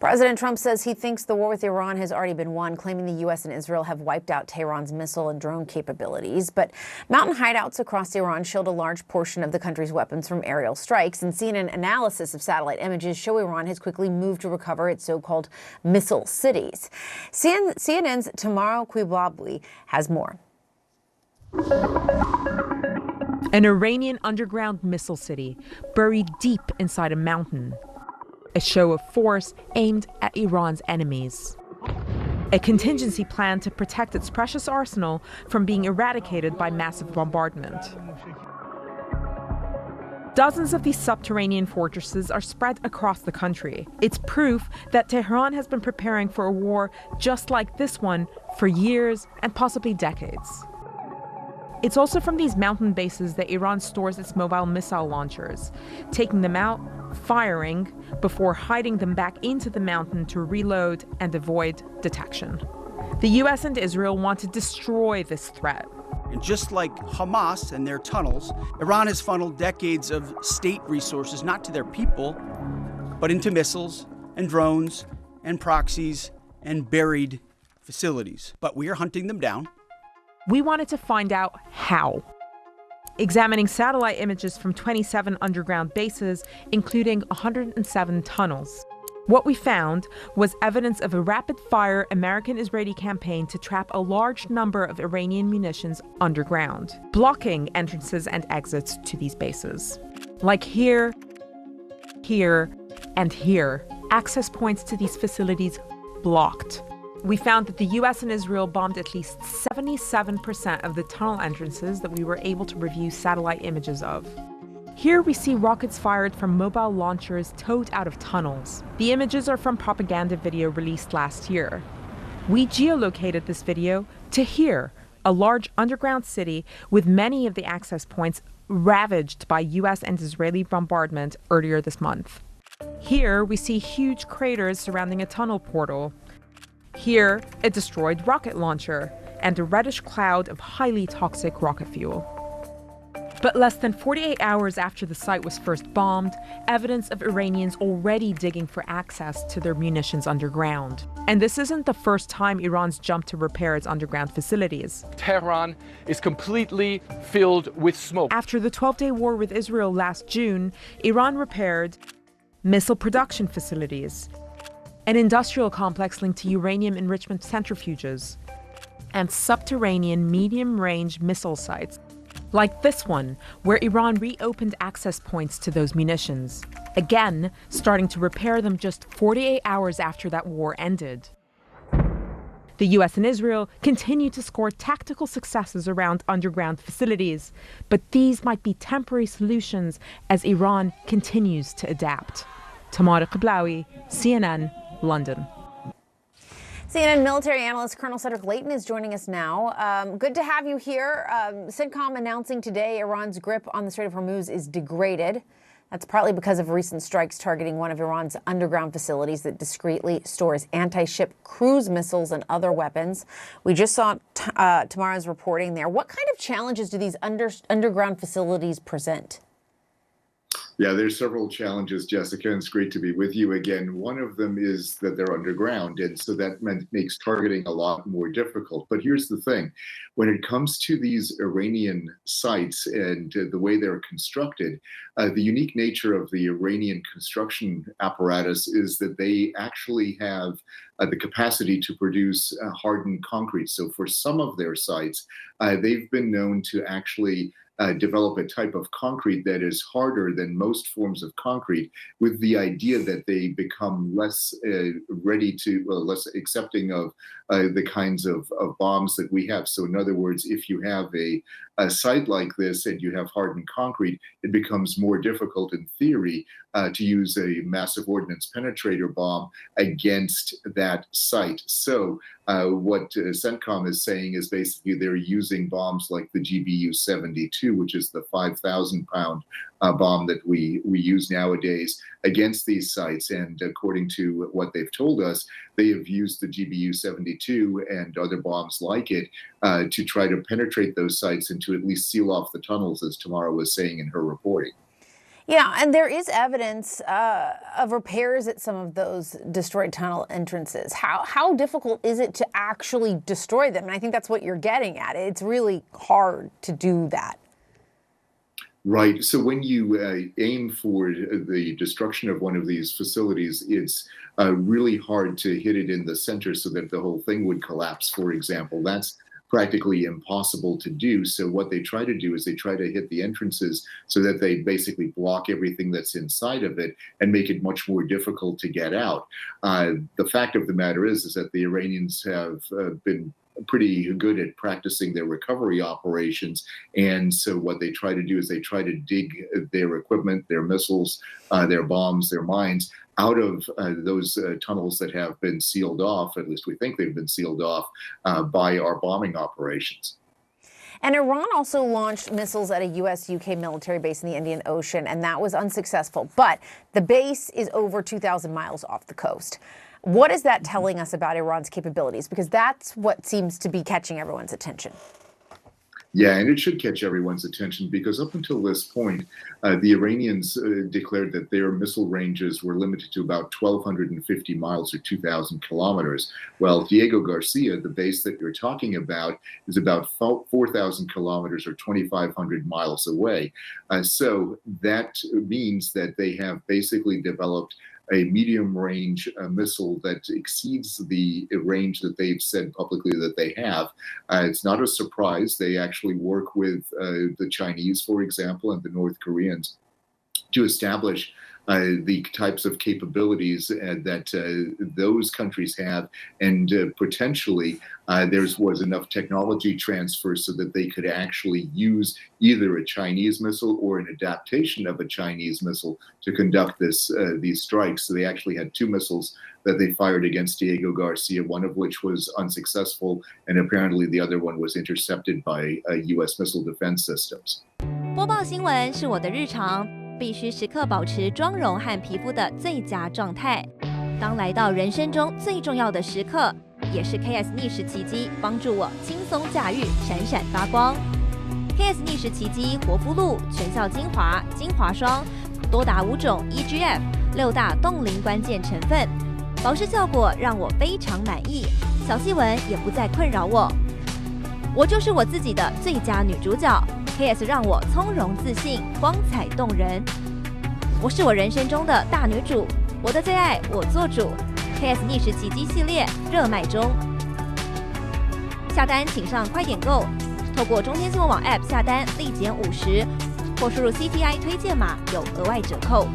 President Trump says he thinks the war with Iran has already been won, claiming the U.S. and Israel have wiped out Tehran's missile and drone capabilities. But mountain hideouts across Iran shield a large portion of the country's weapons from aerial strikes. And CNN analysis of satellite images show Iran has quickly moved to recover its so-called missile cities. CNN's Tamara Quibabli has more. An Iranian underground missile city buried deep inside a mountain. A show of force aimed at Iran's enemies. A contingency plan to protect its precious arsenal from being eradicated by massive bombardment. Dozens of these subterranean fortresses are spread across the country. It's proof that Tehran has been preparing for a war just like this one for years and possibly decades. It's also from these mountain bases that Iran stores its mobile missile launchers, taking them out, firing, before hiding them back into the mountain to reload and avoid detection. The U.S. and Israel want to destroy this threat. And just like Hamas and their tunnels, Iran has funneled decades of state resources, not to their people, but into missiles and drones and proxies and buried facilities. But we are hunting them down. We wanted to find out how. Examining satellite images from 27 underground bases, including 107 tunnels. What we found was evidence of a rapid-fire American-Israeli campaign to trap a large number of Iranian munitions underground, blocking entrances and exits to these bases. Like here, here, and here, access points to these facilities blocked. We found that the U.S. and Israel bombed at least 77% of the tunnel entrances that we were able to review satellite images of. Here we see rockets fired from mobile launchers towed out of tunnels. The images are from propaganda video released last year. We geolocated this video to here, a large underground city with many of the access points ravaged by U.S. and Israeli bombardment earlier this month. Here we see huge craters surrounding a tunnel portal. Here, a destroyed rocket launcher and a reddish cloud of highly toxic rocket fuel. But less than 48 hours after the site was first bombed, evidence of Iranians already digging for access to their munitions underground. And this isn't the first time Iran's jumped to repair its underground facilities. Tehran is completely filled with smoke. After the 12-day war with Israel last June, Iran repaired missile production facilities, an industrial complex linked to uranium enrichment centrifuges, and subterranean medium-range missile sites, like this one, where Iran reopened access points to those munitions, again starting to repair them just 48 hours after that war ended. The U.S. and Israel continue to score tactical successes around underground facilities, but these might be temporary solutions as Iran continues to adapt. Tamara Quibabli, CNN, London. CNN military analyst Colonel Cedric Layton is joining us now. Good to have you here. CENTCOM announcing today Iran's grip on the Strait of Hormuz is degraded. That's partly because of recent strikes targeting one of Iran's underground facilities that discreetly stores anti-ship cruise missiles and other weapons. We just saw Tamara's reporting there. What kind of challenges do these underground facilities present? Yeah, there's several challenges, Jessica, and it's great to be with you again. One of them is that they're underground, and so that makes targeting a lot more difficult. But here's the thing. When it comes to these Iranian sites and the way they're constructed, the unique nature of the Iranian construction apparatus is that they actually have the capacity to produce hardened concrete. So for some of their sites, they've been known to actually develop a type of concrete that is harder than most forms of concrete, with the idea that they become less less accepting of the kinds of bombs that we have. So in other words, if you have a site like this and you have hardened concrete, it becomes more difficult in theory to use a massive ordnance penetrator bomb against that site. So what CENTCOM is saying is basically they're using bombs like the GBU-72, which is the 5,000-pound bomb that we use nowadays against these sites. And according to what they've told us, they have used the GBU-72 and other bombs like it to try to penetrate those sites and to at least seal off the tunnels, as Tamara was saying in her reporting. Yeah, and there is evidence of repairs at some of those destroyed tunnel entrances. How difficult is it to actually destroy them? And I think that's what you're getting at. It's really hard to do that. Right. So when you aim for the destruction of one of these facilities, it's really hard to hit it in the center so that the whole thing would collapse, for example. That's practically impossible to do. So what they try to do is they try to hit the entrances so that they basically block everything that's inside of it and make it much more difficult to get out. The fact of the matter is that the Iranians have been pretty good at practicing their recovery operations. And so what they try to do is they try to dig their equipment, their missiles, their bombs, their mines out of those tunnels that have been sealed off, at least we think they've been sealed off, by our bombing operations. And Iran also launched missiles at a U.S.-UK military base in the Indian Ocean, and that was unsuccessful. But the base is over 2,000 miles off the coast. What is that telling us about Iran's capabilities? Because that's what seems to be catching everyone's attention. Yeah, and it should catch everyone's attention because up until this point, the Iranians declared that their missile ranges were limited to about 1,250 miles or 2,000 kilometers. Well, Diego Garcia, the base that you're talking about, is about 4,000 kilometers or 2,500 miles away. So that means that they have basically developed a medium-range missile that exceeds the range that they've said publicly that they have. It's not a surprise. They actually work with the Chinese, for example, and the North Koreans to establish the types of capabilities that those countries have, and potentially there was enough technology transfer so that they could actually use either a Chinese missile or an adaptation of a Chinese missile to conduct these strikes. So they actually had two missiles that they fired against Diego Garcia, one of which was unsuccessful, and apparently the other one was intercepted by U.S. missile defense systems. 播报新闻是我的日常。必须时刻保持妆容和皮肤的最佳状态。当来到人生中最重要的时刻，也是 KS 逆时奇迹帮助我轻松驾驭，闪闪发光。KS 逆时奇迹活肤露全效精华、精华霜，多达5种 EGF 6大冻龄关键成分，保湿效果让我非常满意，小细纹也不再困扰我。我就是我自己的最佳女主角。KS 让我从容自信，光彩动人。我是我人生中的大女主，我的最爱我做主。KS 逆时奇迹系列热卖中，下单请上快点购，透过中天新闻网 App 下单立减50，或输入 CTI 推荐码有额外折扣。